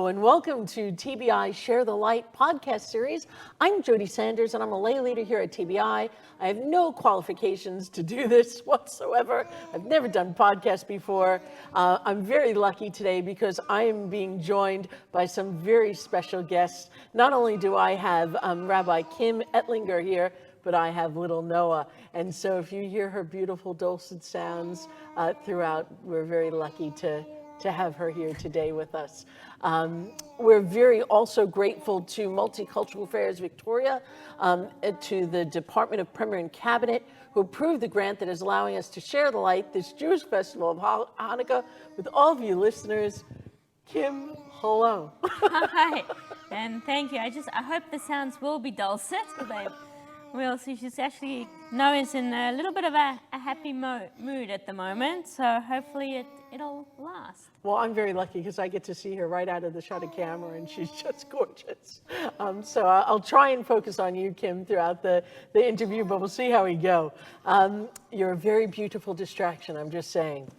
Hello and welcome to TBI Share the Light podcast series. I'm Jody Sanders and I'm a lay leader here at TBI. I have no qualifications to do this whatsoever. I've never done podcasts before. I'm very lucky today because I am being joined by some very special guests. Not only do I have Rabbi Kim Ettlinger here, but I have little Noah. And so if you hear her beautiful dulcet sounds throughout, we're very lucky to have her here today with us. We're very also grateful to Multicultural Affairs Victoria, to the Department of Premier and Cabinet, who approved the grant that is allowing us to share the light, this Jewish festival of Hanukkah, with all of you listeners. Kim, hello. Hi, and thank you. I hope the sounds will be dulcet. Well, so she's actually, Noah's in a little bit of a happy mood at the moment, so hopefully it'll last. Well, I'm very lucky because I get to see her right out of the shot of camera, and she's just gorgeous. So I'll try and focus on you, Kim, throughout the interview, but we'll see how we go. You're a very beautiful distraction, I'm just saying.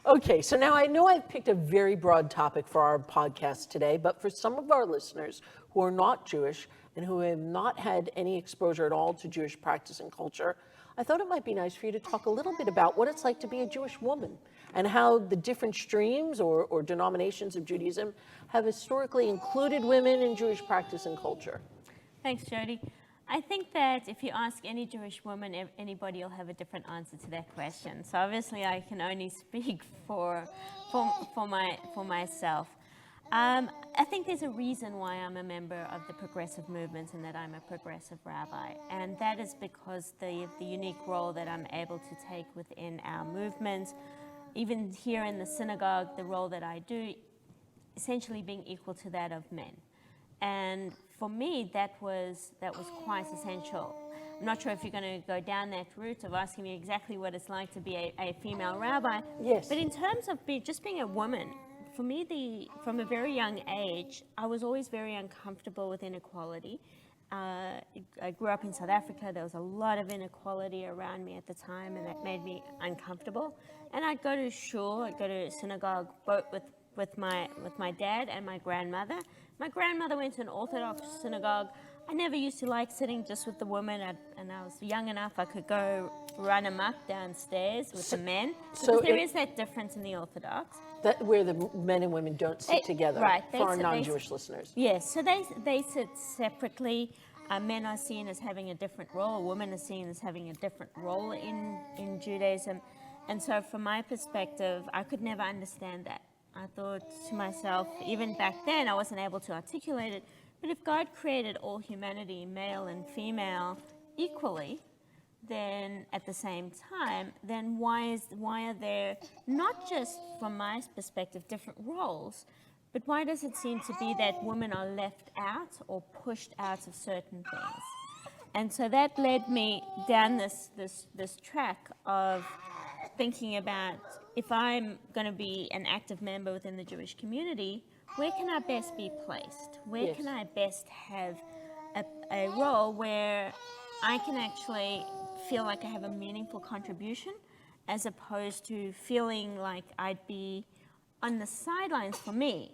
Okay, so now I know I've picked a very broad topic for our podcast today, but for some of our listeners who are not Jewish and who have not had any exposure at all to Jewish practice and culture, I thought it might be nice for you to talk a little bit about what it's like to be a Jewish woman and how the different streams or denominations of Judaism have historically included women in Jewish practice and culture. Thanks, Jody. I think that if you ask any Jewish woman, anybody will have a different answer to that question. So obviously I can only speak for myself. I think there's a reason why I'm a member of the progressive movement and that I'm a progressive rabbi. And that is because the unique role that I'm able to take within our movement, even here in the synagogue, the role that I do, essentially being equal to that of men. And for me, that was quite essential. I'm not sure if you're going to go down that route of asking me exactly what it's like to be a female rabbi. Yes. But in terms of just being a woman, for me, from a very young age, I was always very uncomfortable with inequality. I grew up in South Africa. There was a lot of inequality around me at the time, and that made me uncomfortable. And I'd go to shul, I'd go to synagogue both with my dad and my grandmother. My grandmother went to an Orthodox synagogue. I never used to like sitting just with the women, and I was young enough I could go run amok downstairs with the men. Because there is that difference in the Orthodox. Where the men and women don't sit together, right, for our non-Jewish listeners. Yes, so they sit separately. Men are seen as having a different role. Women are seen as having a different role in Judaism. And so from my perspective, I could never understand that. I thought to myself, even back then, I wasn't able to articulate it, but if God created all humanity, male and female, equally, then at the same time, then why are there, not just from my perspective, different roles, but why does it seem to be that women are left out or pushed out of certain things? And so that led me down this track of thinking about, if I'm going to be an active member within the Jewish community, where can I best be placed? Where can I best have a role where I can actually feel like I have a meaningful contribution, as opposed to feeling like I'd be on the sidelines for me?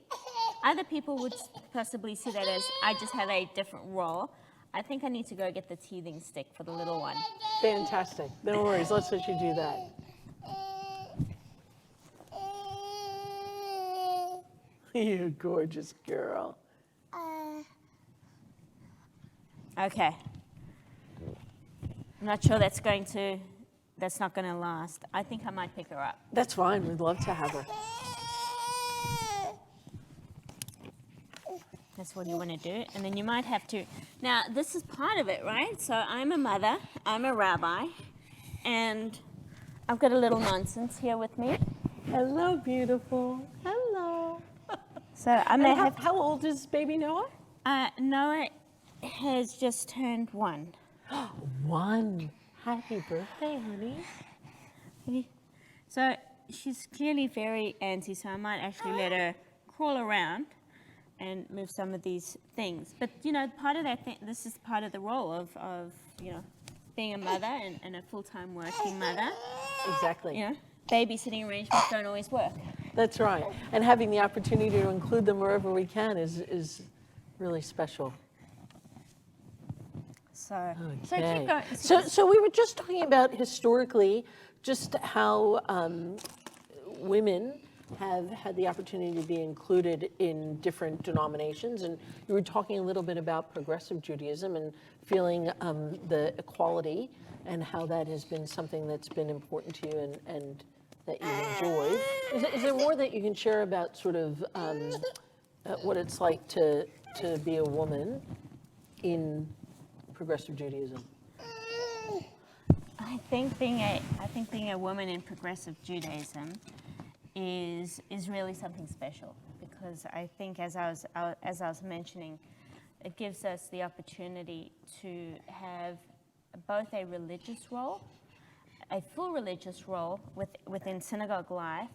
Other people would possibly see that as I just have a different role. I think I need to go get the teething stick for the little one. Fantastic. No worries. Let's let you do that. You gorgeous girl. Okay. I'm not sure that's not going to last. I think I might pick her up. That's fine. We'd love to have her. That's what you want to do. And then you might have to. Now, this is part of it, right? So I'm a mother, I'm a rabbi, and I've got a little nonsense here with me. Hello, beautiful. Hello. So I may have. How old is baby Noah? Noah has just turned 1. 1. Happy birthday, honey. So she's clearly very antsy, so I might actually let her crawl around and move some of these things. But, part of that thing, this is part of the role of being a mother and a full-time working mother. Exactly. Babysitting arrangements don't always work. That's right. And having the opportunity to include them wherever we can is really special. So Okay. keep going. So we were just talking about historically just how women have had the opportunity to be included in different denominations, and you were talking a little bit about progressive Judaism and feeling the equality and how that has been something that's been important to you and that you've enjoyed. Is there more that you can share about sort of what it's like to be a woman in progressive Judaism? I think being a woman in progressive Judaism is really something special, because I think, as I was mentioning, it gives us the opportunity to have both a religious role, a full religious role within synagogue life,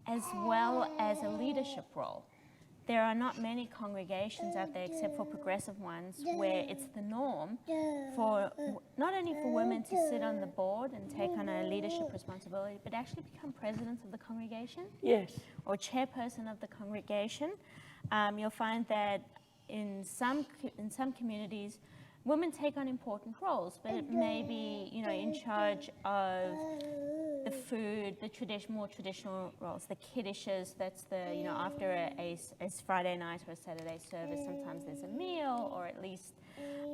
as well as a leadership role. There are not many congregations out there, except for progressive ones, where it's the norm for not only for women to sit on the board and take on a leadership responsibility, but actually become presidents of the congregation. Yes. Or chairperson of the congregation. You'll find that in some communities, women take on important roles, but it may be, in charge of the food, the more traditional roles, the kiddishes. That's the, after a Friday night or a Saturday service, sometimes there's a meal or at least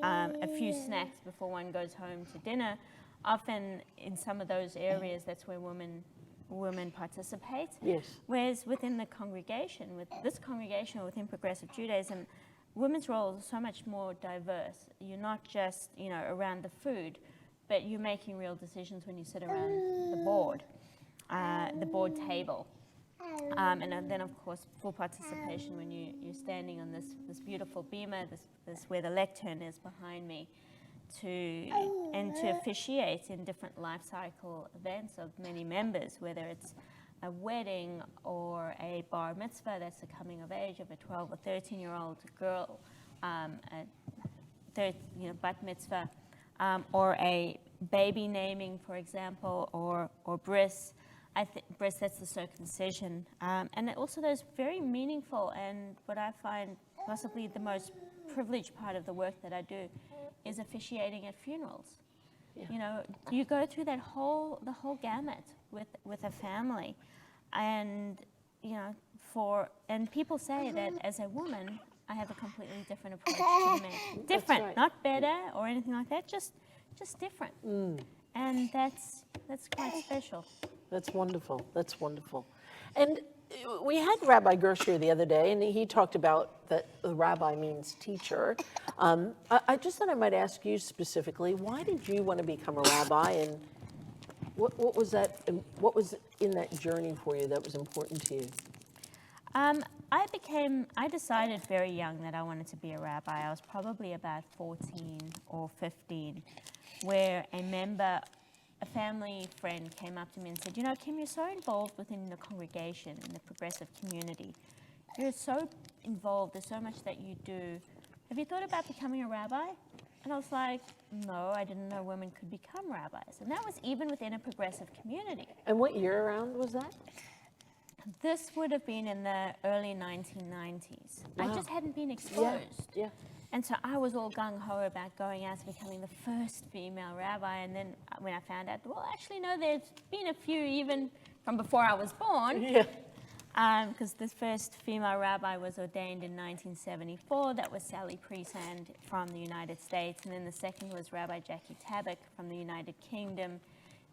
a few snacks before one goes home to dinner. Often in some of those areas, that's where women participate. Yes. Whereas within the congregation, with this congregation or within progressive Judaism, women's roles are so much more diverse. You're not just, around the food, but you're making real decisions when you sit around the board table. And then, of course, full participation when you're standing on this beautiful bema, this where the lectern is behind me, to officiate in different life cycle events of many members, whether it's a wedding or a bar mitzvah, that's the coming of age of a 12 or 13-year-old girl, bat mitzvah, or a baby naming, for example, or bris. Bris, that's the circumcision. And also there's very meaningful, and what I find possibly the most privileged part of the work that I do is officiating at funerals. Yeah. You go through the whole gamut with a family, and and people say that as a woman, I have a completely different approach to men. Different, right. Not better or anything like that, just different. And that's quite special. That's wonderful. That's wonderful. And we had Rabbi Gersh here the other day, and he talked about that the rabbi means teacher. I just thought I might ask you specifically, why did you want to become a rabbi, and what was that? What was in that journey for you that was important to you? I decided very young that I wanted to be a rabbi. I was probably about 14 or 15, where a family friend came up to me and said, Kim, you're so involved within the congregation, in the progressive community. You're so involved, there's so much that you do. Have you thought about becoming a rabbi? And I was like, no, I didn't know women could become rabbis. And that was even within a progressive community. And what year around was that? This would have been in the early 1990s. Wow. I just hadn't been exposed. Yeah. And so I was all gung-ho about going out to becoming the first female rabbi. And then when I found out, well, actually, no, there's been a few even from before I was born. Yeah. Because the first female rabbi was ordained in 1974. That was Sally Priesand from the United States. And then the second was Rabbi Jackie Tabak from the United Kingdom.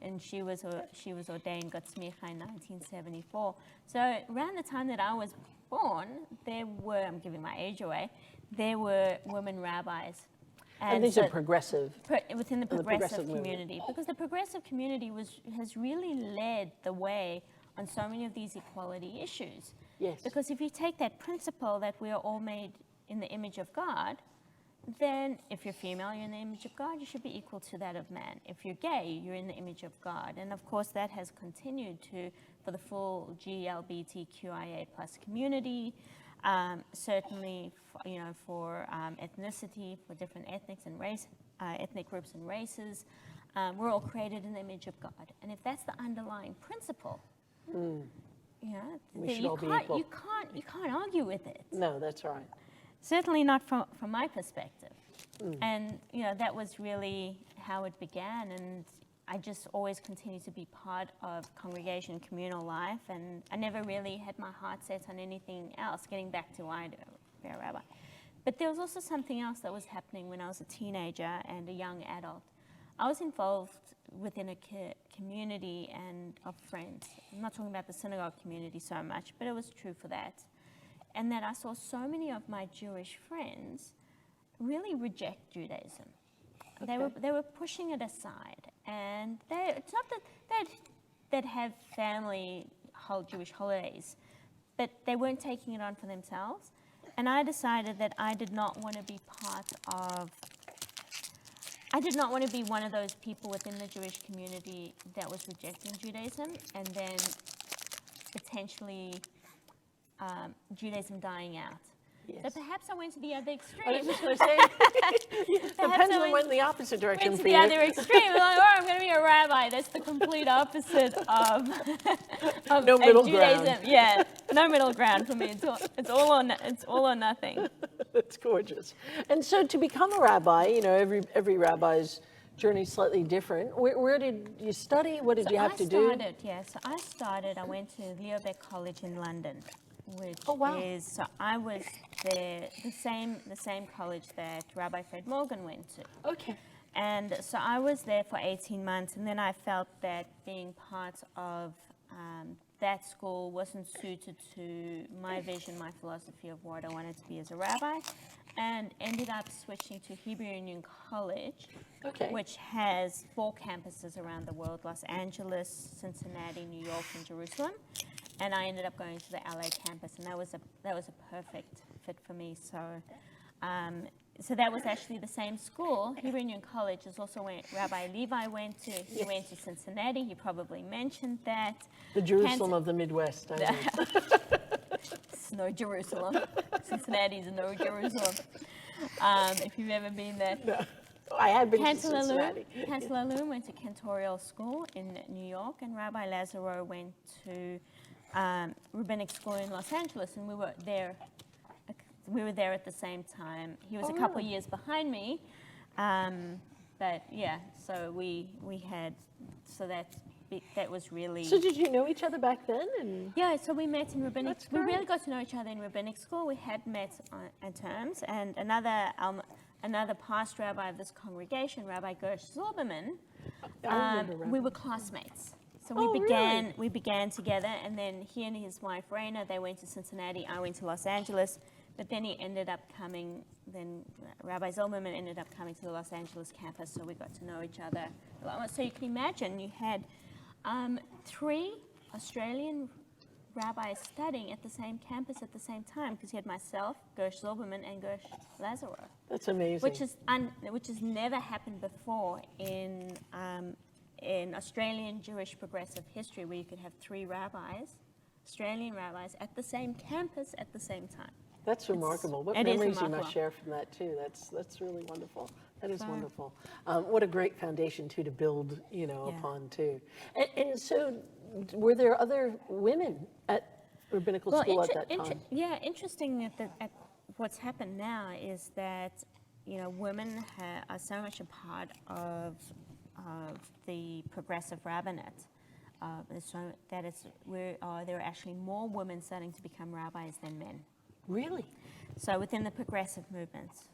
And she was ordained, got smicha in 1974. So around the time that I was born, I'm giving my age away, there were women rabbis. And these are progressive. Within the progressive community. Because the progressive community has really led the way on so many of these equality issues. Yes. Because if you take that principle that we are all made in the image of God, then if you're female, you're in the image of God, you should be equal to that of man. If you're gay, you're in the image of God. And of course, that has continued for the full GLBTQIA+ community, certainly for ethnicity, for different ethnics and ethnic groups and races. We're all created in the image of God. And if that's the underlying principle, We should all be equal. You can't argue with it. No, that's right. Certainly not from my perspective. And, that was really how it began. And I just always continued to be part of congregation communal life. And I never really had my heart set on anything else, getting back to why to be a rabbi. But there was also something else that was happening when I was a teenager and a young adult. I was involved within a community and of friends. I'm not talking about the synagogue community so much, but it was true for that. And that I saw so many of my Jewish friends really reject Judaism. Okay. They were pushing it aside, and it's not that they'd have family Jewish holidays, but they weren't taking it on for themselves. And I decided that I did not want to be one of those people within the Jewish community that was rejecting Judaism, and then potentially Judaism dying out. Yes. So perhaps I went to the other extreme. I was just going to say, the pendulum went in the opposite direction went to for the you. other extreme. Like, I'm going to be a rabbi. That's the complete opposite of No middle Judaism. ground. Yeah, no middle ground for me. It's all or nothing. That's gorgeous. And so to become a rabbi, every rabbi's journey is slightly different. Where did you study? What did you have to do? I went to Leobeck College in London, which is, so I was there, the same college that Rabbi Fred Morgan went to. Okay. And so I was there for 18 months, and then I felt that being part of that school wasn't suited to my vision, my philosophy of what I wanted to be as a rabbi, and ended up switching to Hebrew Union College, which has 4 campuses around the world: Los Angeles, Cincinnati, New York, and Jerusalem. And I ended up going to the LA campus, and that was a perfect fit for me. So that was actually the same school. Hebrew Union College is also where Rabbi Levi went to. He went to Cincinnati. He probably mentioned that. The Jerusalem of the Midwest. It's no Jerusalem. Cincinnati's no Jerusalem. If you've ever been there. No. I have been to Cincinnati. Cantalalum went to Cantorial School in New York, and Rabbi Lazaro went to rabbinic school in Los Angeles, and we were there at the same time. He was a couple of years behind me, but yeah, so that was really. So did you know each other back then? Yeah, so we met in rabbinic. We really got to know each other in rabbinic school. We had met on terms, and another past rabbi of this congregation, Rabbi Gersh Zilberman, we were classmates. So we began together, and then he and his wife Raina, they went to Cincinnati. I went to Los Angeles, but then Rabbi Zilberman ended up coming to the Los Angeles campus, so we got to know each other a lot. So you can imagine you had 3 Australian rabbis studying at the same campus at the same time, because you had myself, Gersh Zilberman, and Gersh Lazaro. That's amazing. Which has never happened before in Australian Jewish progressive history, where you could have 3 Australian rabbis, at the same campus at the same time. That's remarkable. What memories you must share from that too. That's really wonderful. That is wonderful. What a great foundation too to build, upon too. And so, were there other women at rabbinical school at that time? Interesting at what's happened now is that women are so much a part of the progressive rabbinate. There are actually more women starting to become rabbis than men. Really? So within the progressive movements,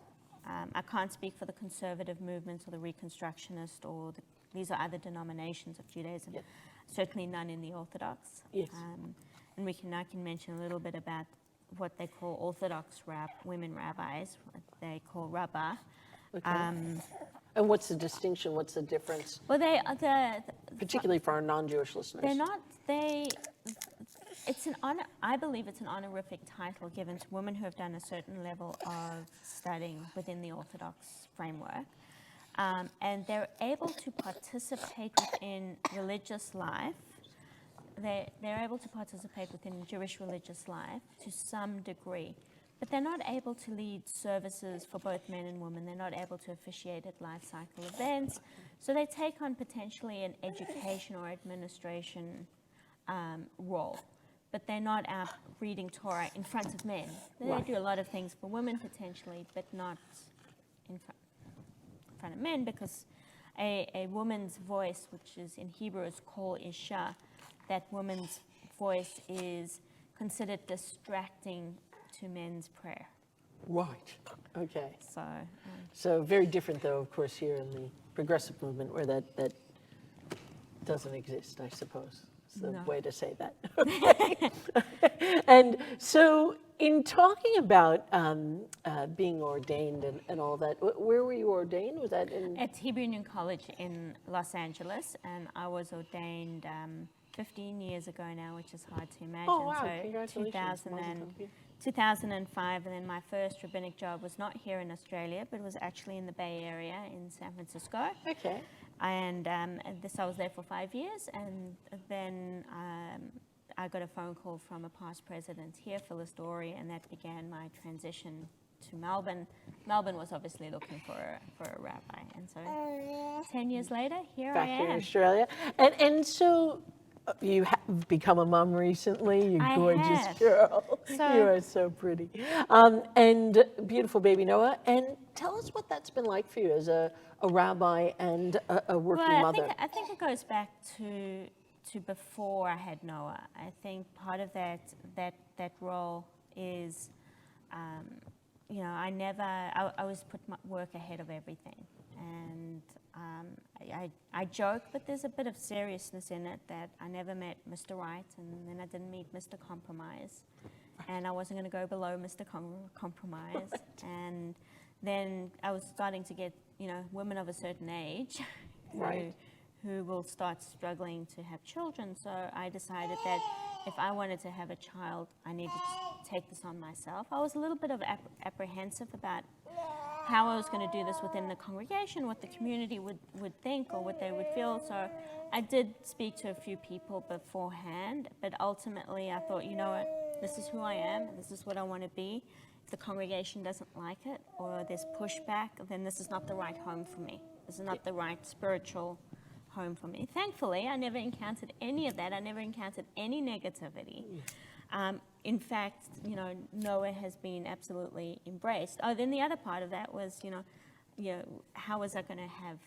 I can't speak for the conservative movements or the Reconstructionist these are other denominations of Judaism. Yep. Certainly none in the Orthodox. Yes. And I can mention a little bit about what they call Orthodox women rabbis, what they call Rabbi. Okay. And what's the distinction? What's the difference? Well, particularly for our non-Jewish listeners. It's an honor. I believe it's an honorific title given to women who have done a certain level of studying within the Orthodox framework, and they're able to participate within religious life. They're able to participate within Jewish religious life to some degree, but they're not able to lead services for both men and women. They're not able to officiate at life cycle events, so they take on potentially an education or administration role. but they're not out reading Torah in front of men. They Right. do a lot of things for women potentially, but not in front of men, because a woman's voice, which is in Hebrew is kol isha, that woman's voice is considered distracting to men's prayer. Right. Okay. So very different, though, of course, here in the progressive movement, where that doesn't exist, I suppose. It's the No. way to say that. And so, in talking about being ordained and all that, where were you ordained? Was that in? at Hebrew Union College in Los Angeles, and I was ordained 15 years ago now, which is hard to imagine. Oh, wow. So Congratulations. 2005, and then my first rabbinic job was not here in Australia, but it was actually in the Bay Area in San Francisco. Okay. And I was there for 5 years, and then I got a phone call from a past president here, Phyllis Dory, and that began my transition to Melbourne. Melbourne was obviously looking for a rabbi, and so 10 years later, here Back I here in am. Australia. And so you have become a mom recently, you I gorgeous have. girl. So- You are so pretty. And beautiful baby Noah. And tell us what that's been like for you as a rabbi and a working Well, mother. I think it goes back to before I had Noah. I think part of that role is, I always put my work ahead of everything, and I joke, but there's a bit of seriousness in it that I never met Mr. Right, and then I didn't meet Mr. Compromise, and I wasn't going to go below Mr. Compromise, and then I was starting to get, women of a certain age Right. who will start struggling to have children. So I decided that if I wanted to have a child, I needed to take this on myself. I was a little bit of apprehensive about how I was going to do this within the congregation, what the community would think or what they would feel. So I did speak to a few people beforehand, but ultimately I thought, you know what, this is who I am, this is what I want to be. If the congregation doesn't like it or there's pushback, then this is not the right home for me. This is not the right spiritual home for me. Thankfully, I never encountered any of that. I never encountered any negativity. In fact, Noah has been absolutely embraced. Oh, then the other part of that was, how was I going to have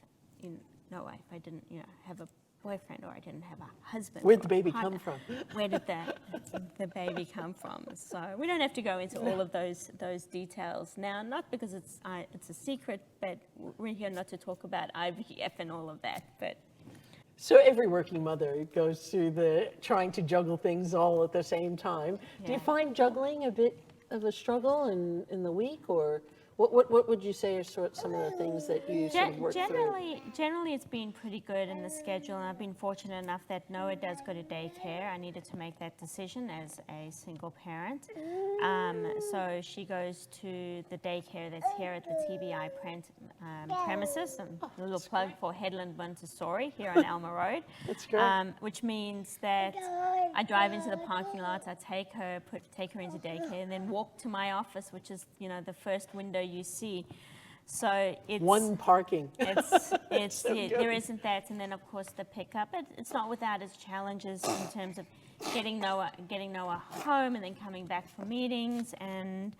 Noah if I didn't, have a boyfriend or I didn't have a husband? Where'd the or a baby partner? come from? Where did the baby come from? So we don't have to go into all of those details now, not because it's a secret, but we're here not to talk about IVF and all of that. But So every working mother goes through the trying to juggle things all at the same time. Do you Yeah. find juggling a bit of a struggle in the week, or what would you say are some of the things that you sort of work through? Generally, it's been pretty good in the schedule, and I've been fortunate enough that Noah does go to daycare. I needed to make that decision as a single parent. So she goes to the daycare that's here at the TBI premises. A little plug for Headland Montessori here on Alma Road. That's great. Which means that I drive into the parking lot, I take her into daycare, and then walk to my office, which is the first window you see. So it's One parking. it's So good. there isn't that, and then of course the pickup. It's not without its challenges in terms of getting Noah home and then coming back for meetings, and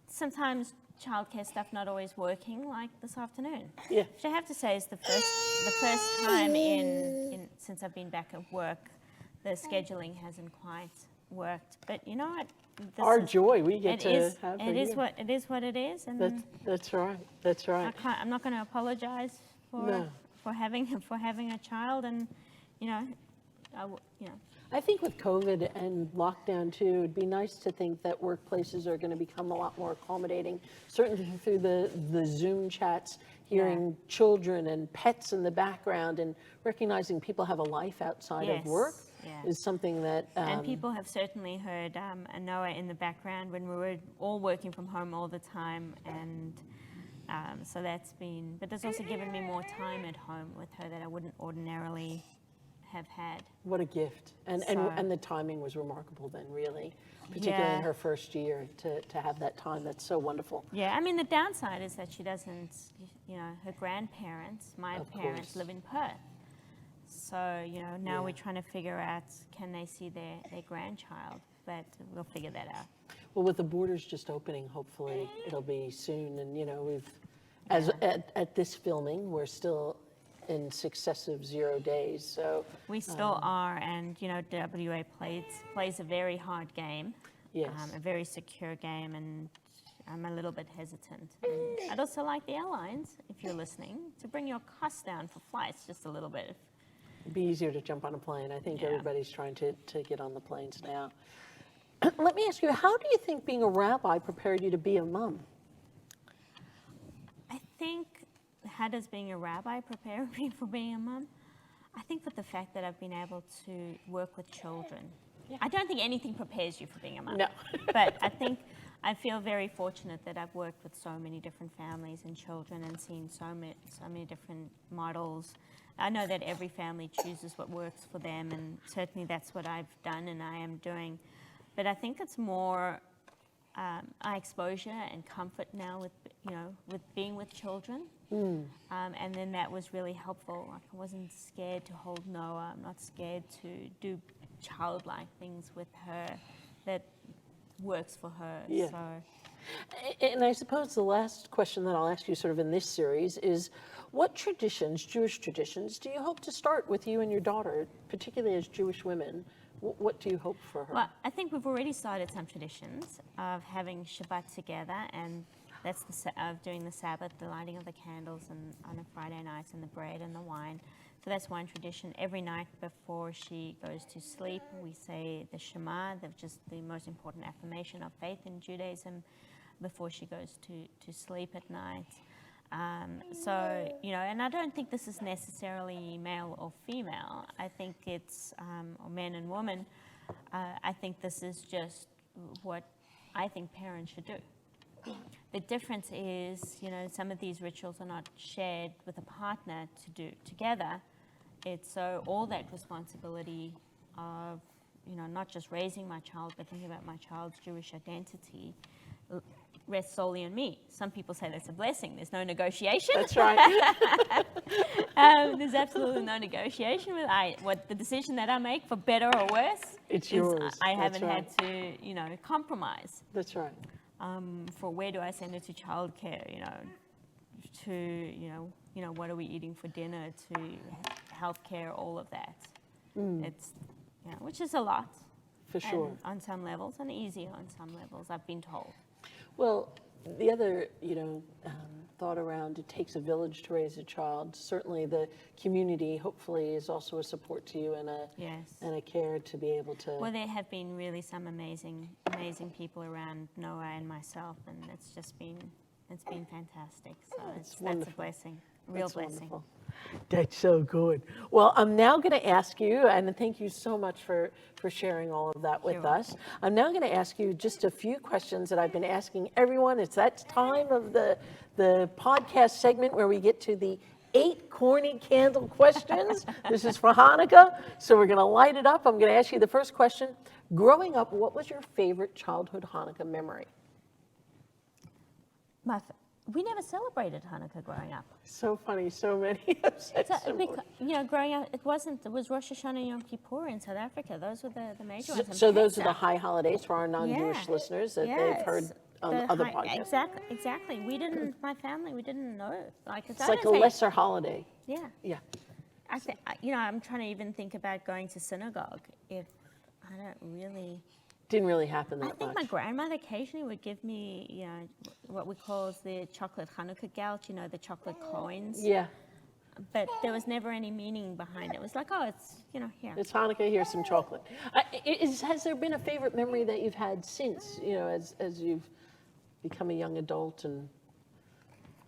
sometimes childcare stuff not always working, like this afternoon. Yeah. Which I have to say is the first time in since I've been back at work, the scheduling hasn't quite worked. But you know what? Our joy, we get to have her It is here. what it is, and That's right. That's right. I'm not going to apologize No. for having a child, and I think with COVID and lockdown too, it'd be nice to think that workplaces are going to become a lot more accommodating. Certainly through the Zoom chats, hearing children and pets in the background and recognizing people have a life outside of work is something that... and people have certainly heard Noah in the background when we were all working from home all the time, and so that's been... But it's also given me more time at home with her that I wouldn't ordinarily have had. What a gift. And the timing was remarkable then, really, particularly in her first year, to have that time. That's so wonderful. Yeah, I mean, the downside is that she doesn't, her grandparents, my Of parents, course. live in Perth. So, now we're trying to figure out, can they see their grandchild? but we'll figure that out. Well, with the borders just opening, hopefully it'll be soon. And, we've, as at this filming, we're still in successive 0 days. So we still are, and WA plays a very hard game, yes, a very secure game, and I'm a little bit hesitant. And I'd also like the airlines, if you're listening, to bring your costs down for flights just a little bit. it'd be easier to jump on a plane. I think everybody's trying to get on the planes now. Let me ask you, how do you think being a rabbi prepared you to be a mom? I think, how does being a rabbi prepare me for being a mum? I think with the fact that I've been able to work with children. Yeah. I don't think anything prepares you for being a mum. No. But I feel very fortunate that I've worked with so many different families and children and seen so many different models. I know that every family chooses what works for them, and certainly that's what I've done and I am doing. But I think it's more exposure and comfort now with being with children. And then that was really helpful. Like, I wasn't scared to hold Noah. I'm not scared to do childlike things with her that works for her. Yeah. So, And I suppose the last question that I'll ask you sort of in this series is, what traditions, Jewish traditions, do you hope to start with you and your daughter, particularly as Jewish women? What do you hope for her? well, I think we've already started some traditions of having Shabbat together, and that's of doing the Sabbath, the lighting of the candles and on a Friday night, and the bread and the wine. So that's one tradition. Every night before she goes to sleep, we say the Shema, just the most important affirmation of faith in Judaism, before she goes to sleep at night. And I don't think this is necessarily male or female. I think it's or men and women. I think this is just what I think parents should do. The difference is, some of these rituals are not shared with a partner to do together. It's so all that responsibility of, not just raising my child, but thinking about my child's Jewish identity rests solely on me. Some people say that's a blessing. There's no negotiation. That's right. There's absolutely no negotiation with what the decision that I make, for better or worse. It's yours. I That's haven't right. had to, compromise. That's right. For where do I send her to childcare? To what are we eating for dinner? To healthcare, all of that. It's which is a lot. For sure. And on some levels, and easier on some levels, I've been told. Well, the other, thought around it takes a village to raise a child. Certainly the community, hopefully, is also a support to you and a care to be able to... Well, there have been really some amazing people around Noah and myself, and it's been fantastic. So that's a blessing, real blessing. Wonderful. That's so good. Well, I'm now going to ask you, and thank you so much for sharing all of that with us. I'm now going to ask you just a few questions that I've been asking everyone. It's that time of the podcast segment where we get to the 8 corny candle questions. This is for Hanukkah, so we're going to light it up. I'm going to ask you the first question. Growing up, what was your favorite childhood Hanukkah memory? We never celebrated Hanukkah growing up. So funny, so many have said growing up, it was Rosh Hashanah and Yom Kippur in South Africa. Those were the major ones. So those are the high holidays for our non-Jewish listeners that they've heard on other podcasts. Exactly. My family, we didn't know. It's like a lesser holiday. Yeah. Yeah. I'm trying to even think about going to synagogue. If I don't really... Didn't really happen that much. I think my grandmother occasionally would give me, what we call the chocolate Hanukkah gelt, the chocolate coins. Yeah. But there was never any meaning behind it. It was like, oh, it's, here. It's Hanukkah, here's some chocolate. Has there been a favorite memory that you've had since, as you've become a young adult and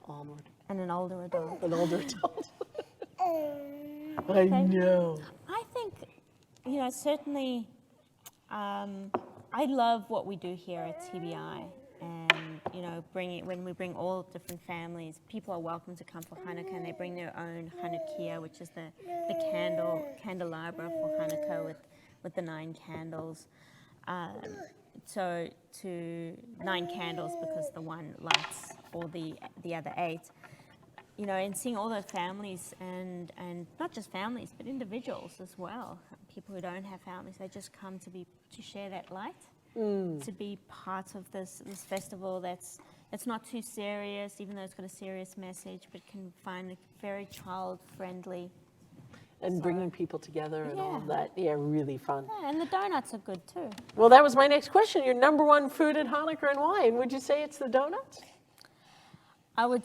onward? And an older adult. An older adult. I know. I think, certainly... I love what we do here at TBI, and when we bring all different families, people are welcome to come for Hanukkah, and they bring their own Hanukkah, which is the candelabra for Hanukkah with the 9 candles. So to 9 candles because the one lights all the other 8. And seeing all those families and not just families but individuals as well, people who don't have families, they just come to share that light, to be part of this festival it's not too serious, even though it's got a serious message, but can find it very child-friendly. And bringing people together and all of that. Yeah, really fun. Yeah, and the donuts are good too. Well, that was my next question. Your number one food at Hanukkah and why? And would you say it's the donuts? I would,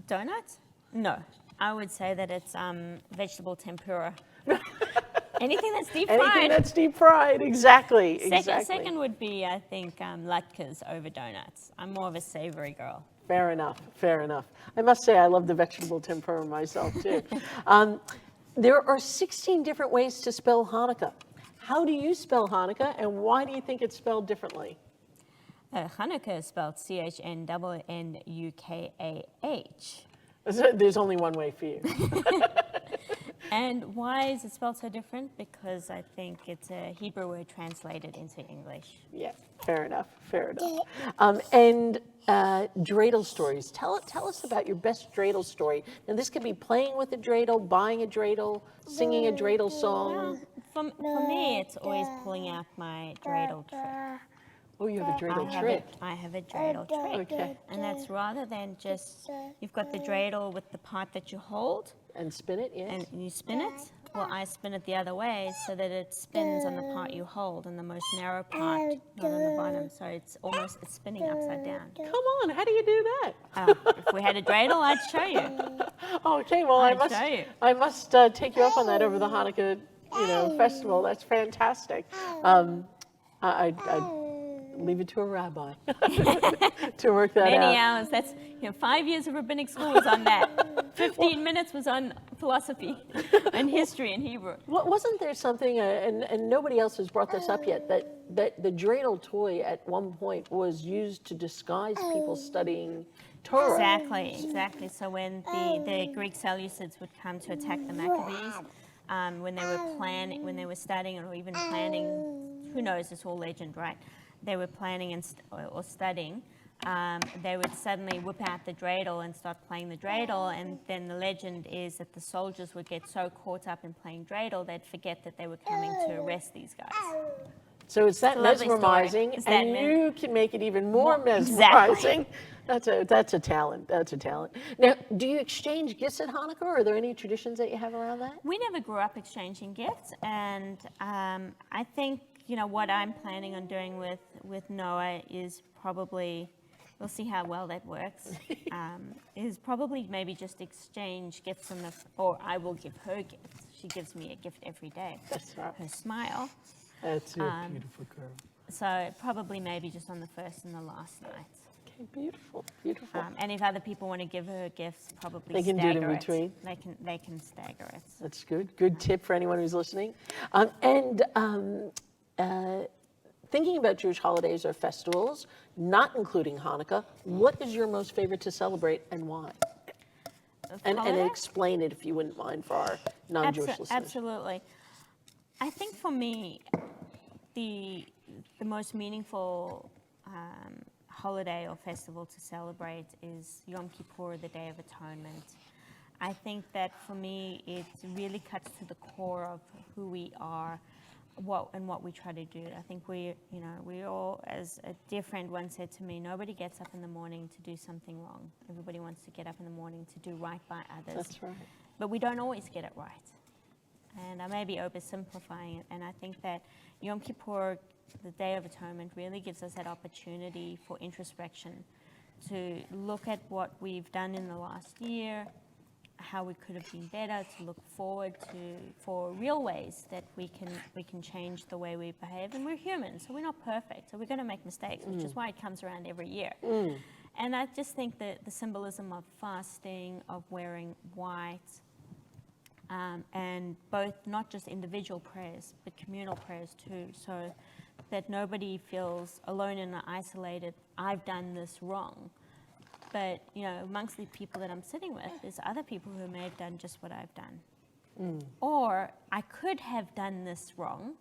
donuts? No. I would say that it's vegetable tempura. Anything that's deep fried. Anything that's deep fried, exactly. Second would be, I think, latkes over donuts. I'm more of a savory girl. Fair enough, fair enough. I must say I love the vegetable tempura myself too. There are 16 different ways to spell Hanukkah. How do you spell Hanukkah and why do you think it's spelled differently? Hanukkah is spelled CHNNUKAH. There's only one way for you. And why is it spelled so different? Because I think it's a Hebrew word translated into English. Yeah, fair enough, fair enough. And dreidel stories. Tell us about your best dreidel story. Now this could be playing with a dreidel, buying a dreidel, singing a dreidel song. For me, it's always pulling out my dreidel trick. Oh, you have a dreidel trick. I have a dreidel trick. Okay. And that's rather than just, you've got the dreidel with the part that you hold. And spin it, yes. And you spin it. Well, I spin it the other way so that it spins on the part you hold and the most narrow part, not on the bottom. So it's spinning upside down. Come on, how do you do that? If we had a dreidel, I'd show you. Okay, well, I must take you up on that over the Hanukkah, festival. That's fantastic. I'd leave it to a rabbi to work that out. Many hours. That's 5 years of rabbinic school was on that. 15 minutes was on philosophy and history and Hebrew. Wasn't there something, and nobody else has brought this up yet, that the dreidel toy at one point was used to disguise people studying Torah? Exactly. So when the Greek Seleucids would come to attack the Maccabees, when they were studying or even planning, who knows, it's all legend, right? They were planning or studying, they would suddenly whip out the dreidel and start playing the dreidel, and then the legend is that the soldiers would get so caught up in playing dreidel they'd forget that they were coming to arrest these guys. So it's that mesmerizing, and you can make it even more mesmerizing. Exactly. That's a talent. That's a talent. Now, do you exchange gifts at Hanukkah, or are there any traditions that you have around that? We never grew up exchanging gifts, and I think what I'm planning on doing with Noah is probably, we'll see how well that works, is probably maybe just exchange gifts or I will give her gifts. She gives me a gift every day. That's right. Her smile. That's a beautiful girl. So probably maybe just on the first and the last night. Okay, beautiful, beautiful. And if other people want to give her gifts, probably they can do it in between. They can stagger it. That's good. Good tip for anyone who's listening. Thinking about Jewish holidays or festivals, not including Hanukkah, what is your most favorite to celebrate and why? And explain it if you wouldn't mind for our non-Jewish listeners. Absolutely. I think for me, the most meaningful holiday or festival to celebrate is Yom Kippur, the Day of Atonement. I think that for me, it really cuts to the core of who we are, what we try to do. I think we all, as a dear friend once said to me, nobody gets up in the morning to do something wrong. Everybody wants to get up in the morning to do right by others. That's right. But we don't always get it right. And I may be oversimplifying it. And I think that Yom Kippur, the Day of Atonement, really gives us that opportunity for introspection, to look at what we've done in the last year, how we could have been better, to look forward for real ways that we can change the way we behave. And we're human, so we're not perfect, so we're going to make mistakes, which is why it comes around every year. And I just think that the symbolism of fasting, of wearing white, and both not just individual prayers, but communal prayers too, so that nobody feels alone and isolated, I've done this wrong. But, amongst the people that I'm sitting with, there's other people who may have done just what I've done. Or I could have done this wrong.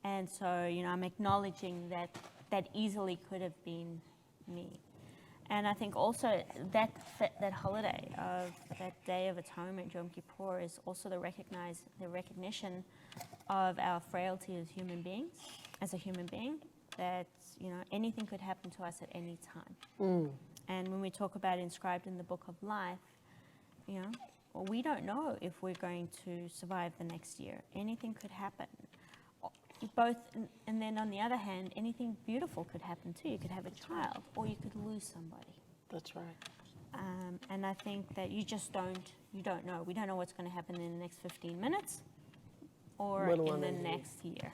And so, I'm acknowledging that easily could have been me. And I think also that holiday of that Day of Atonement, Yom Kippur, is also the recognition of our frailty as human beings, as a human being, that, anything could happen to us at any time. And when we talk about inscribed in the book of life, well, we don't know if we're going to survive the next year. Anything could happen. And then on the other hand, anything beautiful could happen too. You could have a child, or you could lose somebody. That's right. And I think that you don't know. We don't know what's going to happen in the next 15 minutes or in the next year.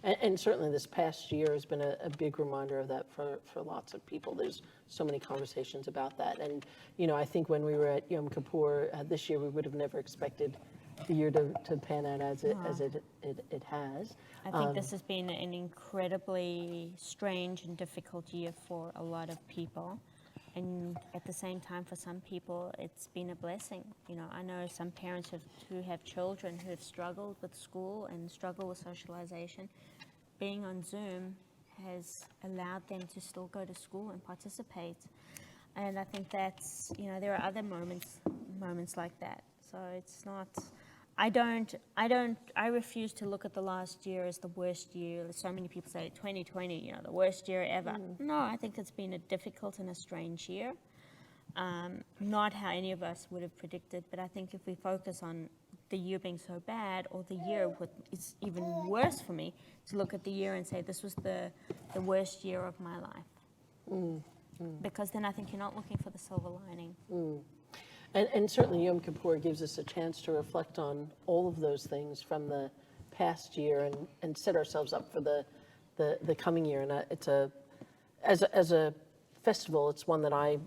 And certainly this past year has been a big reminder of that for lots of people. There's so many conversations about that. And, I think when we were at Yom Kippur this year, we would have never expected the year to pan out as it has. I think this has been an incredibly strange and difficult year for a lot of people. And at the same time, for some people, it's been a blessing. I know some parents who have children who have struggled with school and struggle with socialization. Being on Zoom has allowed them to still go to school and participate. And I think that's, there are other moments like that. So it's not, I refuse to look at the last year as the worst year. So many people say 2020, the worst year ever. No, I think it's been a difficult and a strange year. Not how any of us would have predicted, but I think if we focus on the year being so bad, or the year it's even worse for me to look at the year and say this was the worst year of my life. Because then I think you're not looking for the silver lining. And certainly Yom Kippur gives us a chance to reflect on all of those things from the past year and set ourselves up for the coming year. And as a festival, it's one that I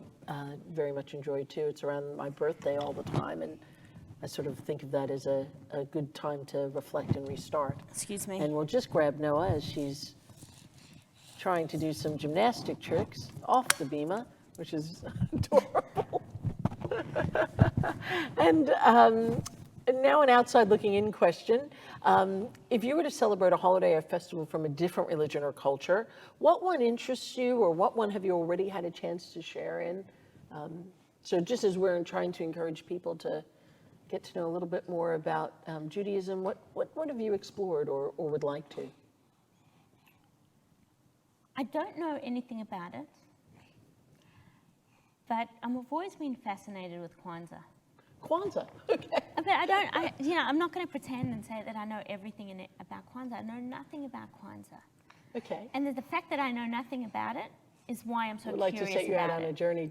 very much enjoy too. It's around my birthday all the time, and I sort of think of that as a good time to reflect and restart. Excuse me. And we'll just grab Noah as she's trying to do some gymnastic tricks off the bima, which is adorable. And now an outside looking in question. If you were to celebrate a holiday or festival from a different religion or culture, what one interests you, or what one have you already had a chance to share in? So just as we're trying to encourage people to get to know a little bit more about Judaism, what have you explored or would like to? I don't know anything about it, but I've always been fascinated with Kwanzaa. Kwanzaa, okay. But I'm not going to pretend and say that I know everything about Kwanzaa. I know nothing about Kwanzaa. Okay. And the fact that I know nothing about it is why I'm so I'd like curious to set you out on a journey.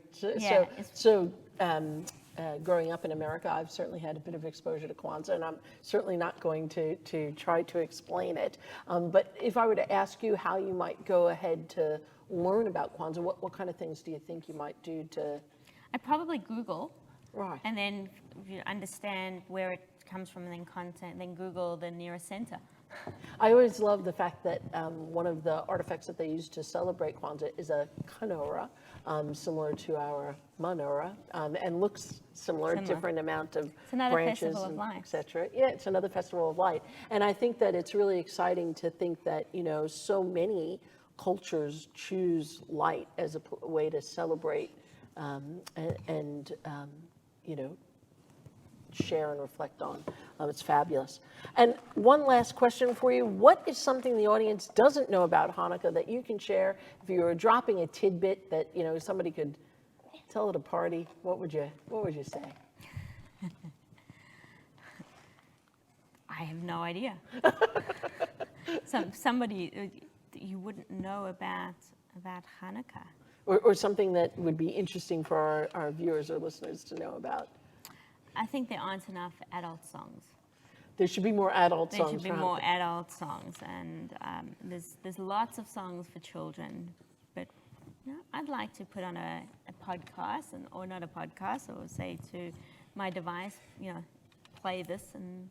Growing up in America, I've certainly had a bit of exposure to Kwanzaa, and I'm certainly not going to try to explain it. But if I were to ask you how you might go ahead to learn about Kwanzaa, what kind of things do you think you might do to? I'd probably Google. Right. And then you understand where it comes from, and then content, then Google the nearest center. I always love the fact that one of the artifacts that they use to celebrate Kwanzaa is a menorah, similar to our menorah, and looks similar. Different amount of branches, etc. Yeah, it's another festival of light. And I think that it's really exciting to think that, so many cultures choose light as a way to celebrate and share and reflect on. It's fabulous. And one last question for you. What is something the audience doesn't know about Hanukkah that you can share? If you were dropping a tidbit that, somebody could tell at a party, what would you say? I have no idea. Somebody you wouldn't know about Hanukkah. Or something that would be interesting for our viewers or listeners to know about. I think there aren't enough adult songs. There should be more adult songs. There should be more adult songs, and there's lots of songs for children. But I'd like to put on a podcast, or not a podcast, or say to my device, play this and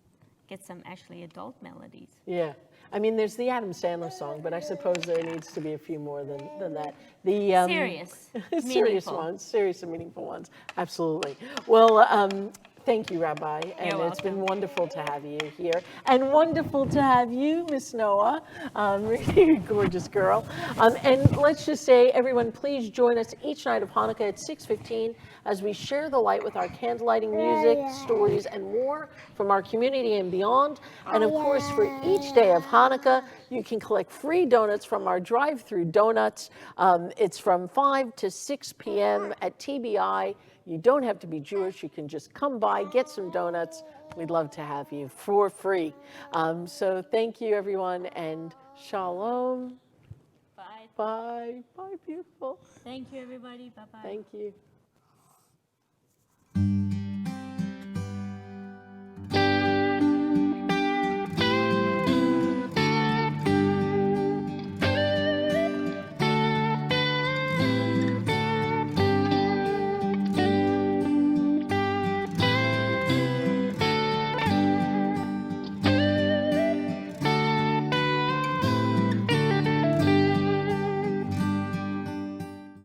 get some actually adult melodies. Yeah. I mean, there's the Adam Sandler song, but I suppose there needs to be a few more than that. The serious, serious ones, serious and meaningful ones. Absolutely. Well, Thank you, Rabbi. And You're it's been welcome. wonderful to have you here. And wonderful to have you, Miss Noah. Really gorgeous girl. And let's just say, everyone, please join us each night of Hanukkah at 6:15 as we share the light with our candlelighting music, stories, and more from our community and beyond. And of course, for each day of Hanukkah, you can collect free donuts from our drive-through donuts. It's from 5 to 6 p.m. at TBI. You don't have to be Jewish. You can just come by, get some donuts. We'd love to have you for free. So thank you, everyone, and shalom. Bye. Bye. Bye, beautiful. Thank you, everybody. Bye-bye. Thank you.